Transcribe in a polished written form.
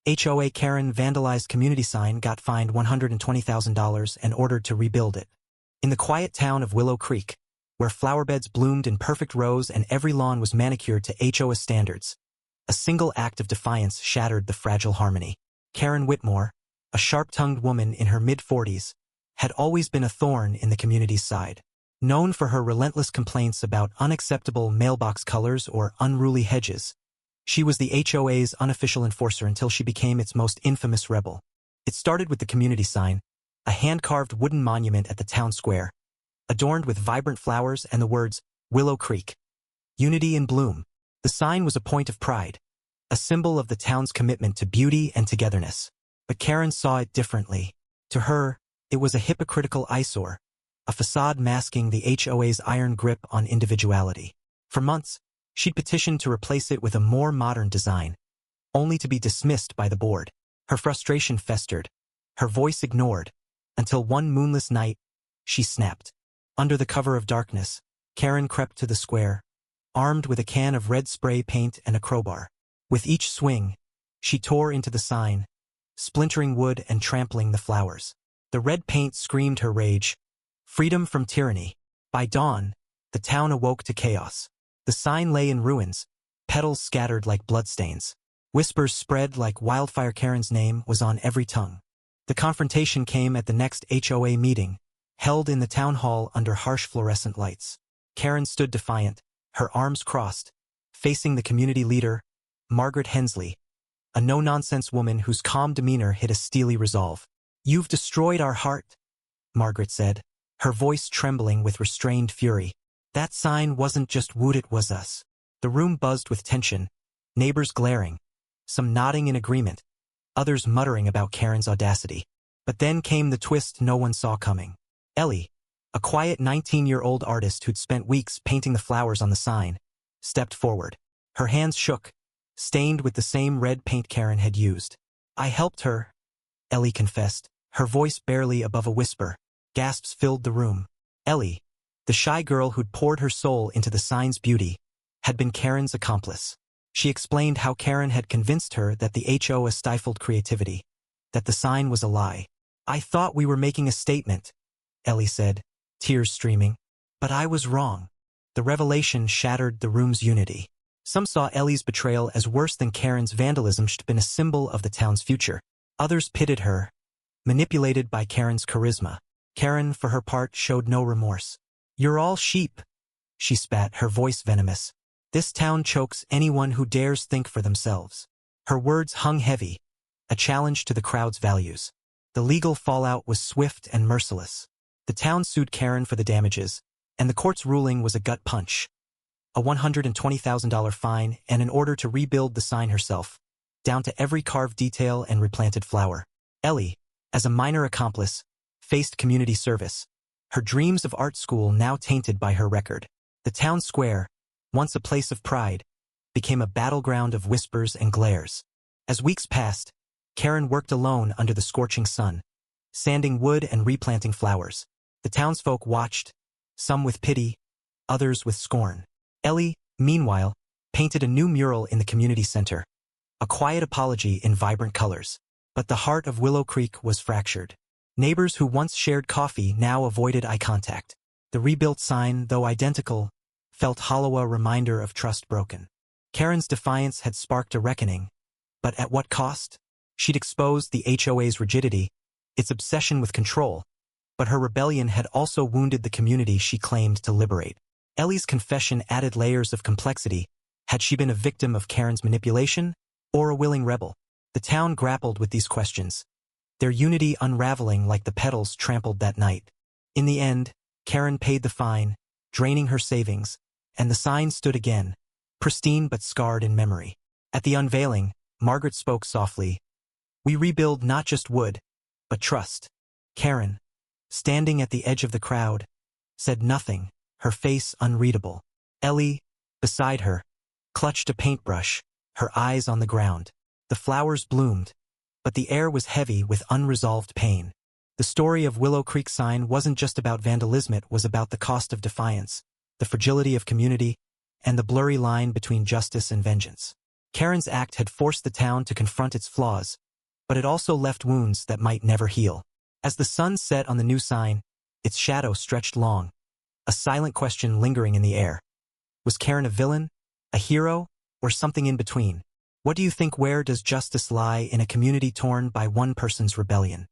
HOA Karen vandalized community sign got fined $120,000 and ordered to rebuild it. In the quiet town of Willow Creek, where flowerbeds bloomed in perfect rows and every lawn was manicured to HOA standards, a single act of defiance shattered the fragile harmony. Karen Whitmore, a sharp-tongued woman in her mid-40s, had always been a thorn in the community's side. Known for her relentless complaints about unacceptable mailbox colors or unruly hedges, she was the HOA's unofficial enforcer until she became its most infamous rebel. It started with the community sign, a hand-carved wooden monument at the town square, adorned with vibrant flowers and the words, Willow Creek, Unity in Bloom. The sign was a point of pride, a symbol of the town's commitment to beauty and togetherness. But Karen saw it differently. To her, it was a hypocritical eyesore, a facade masking the HOA's iron grip on individuality. For months, she'd petitioned to replace it with a more modern design, only to be dismissed by the board. Her frustration festered, her voice ignored, until one moonless night, she snapped. Under the cover of darkness, Karen crept to the square, armed with a can of red spray paint and a crowbar. With each swing, she tore into the sign, splintering wood and trampling the flowers. The red paint screamed her rage, freedom from tyranny. By dawn, the town awoke to chaos. The sign lay in ruins, petals scattered like bloodstains. Whispers spread like wildfire. Karen's name was on every tongue. The confrontation came at the next HOA meeting, held in the town hall under harsh fluorescent lights. Karen stood defiant, her arms crossed, facing the community leader, Margaret Hensley, a no-nonsense woman whose calm demeanor hid a steely resolve. "You've destroyed our heart," Margaret said, her voice trembling with restrained fury. "That sign wasn't just wood, it was us." The room buzzed with tension, neighbors glaring, some nodding in agreement, others muttering about Karen's audacity. But then came the twist no one saw coming. Ellie, a quiet 19-year-old artist who'd spent weeks painting the flowers on the sign, stepped forward. Her hands shook, stained with the same red paint Karen had used. "I helped her," Ellie confessed, her voice barely above a whisper. Gasps filled the room. Ellie, the shy girl who'd poured her soul into the sign's beauty, had been Karen's accomplice. She explained how Karen had convinced her that the HOA stifled creativity, that the sign was a lie. "I thought we were making a statement," Ellie said, tears streaming. "But I was wrong." The revelation shattered the room's unity. Some saw Ellie's betrayal as worse than Karen's vandalism. She'd been a symbol of the town's future. Others pitted her, manipulated by Karen's charisma. Karen, for her part, showed no remorse. "You're all sheep," she spat, her voice venomous. "This town chokes anyone who dares think for themselves." Her words hung heavy, a challenge to the crowd's values. The legal fallout was swift and merciless. The town sued Karen for the damages, and the court's ruling was a gut punch. A $120,000 fine and an order to rebuild the sign herself, down to every carved detail and replanted flower. Ellie, as a minor accomplice, faced community service, her dreams of art school now tainted by her record. The town square, once a place of pride, became a battleground of whispers and glares. As weeks passed, Karen worked alone under the scorching sun, sanding wood and replanting flowers. The townsfolk watched, some with pity, others with scorn. Ellie, meanwhile, painted a new mural in the community center, a quiet apology in vibrant colors. But the heart of Willow Creek was fractured. Neighbors who once shared coffee now avoided eye contact. The rebuilt sign, though identical, felt hollow, a reminder of trust broken. Karen's defiance had sparked a reckoning, but at what cost? She'd exposed the HOA's rigidity, its obsession with control, but her rebellion had also wounded the community she claimed to liberate. Ellie's confession added layers of complexity. Had she been a victim of Karen's manipulation, or a willing rebel? The town grappled with these questions, their unity unraveling like the petals trampled that night. In the end, Karen paid the fine, draining her savings, and the sign stood again, pristine but scarred in memory. At the unveiling, Margaret spoke softly. "We rebuild not just wood, but trust." Karen, standing at the edge of the crowd, said nothing, her face unreadable. Ellie, beside her, clutched a paintbrush, her eyes on the ground. The flowers bloomed, but the air was heavy with unresolved pain. The story of Willow Creek sign wasn't just about vandalism, it was about the cost of defiance, the fragility of community, and the blurry line between justice and vengeance. Karen's act had forced the town to confront its flaws, but it also left wounds that might never heal. As the sun set on the new sign, its shadow stretched long, a silent question lingering in the air. Was Karen a villain, a hero, or something in between? What do you think? Where does justice lie in a community torn by one person's rebellion?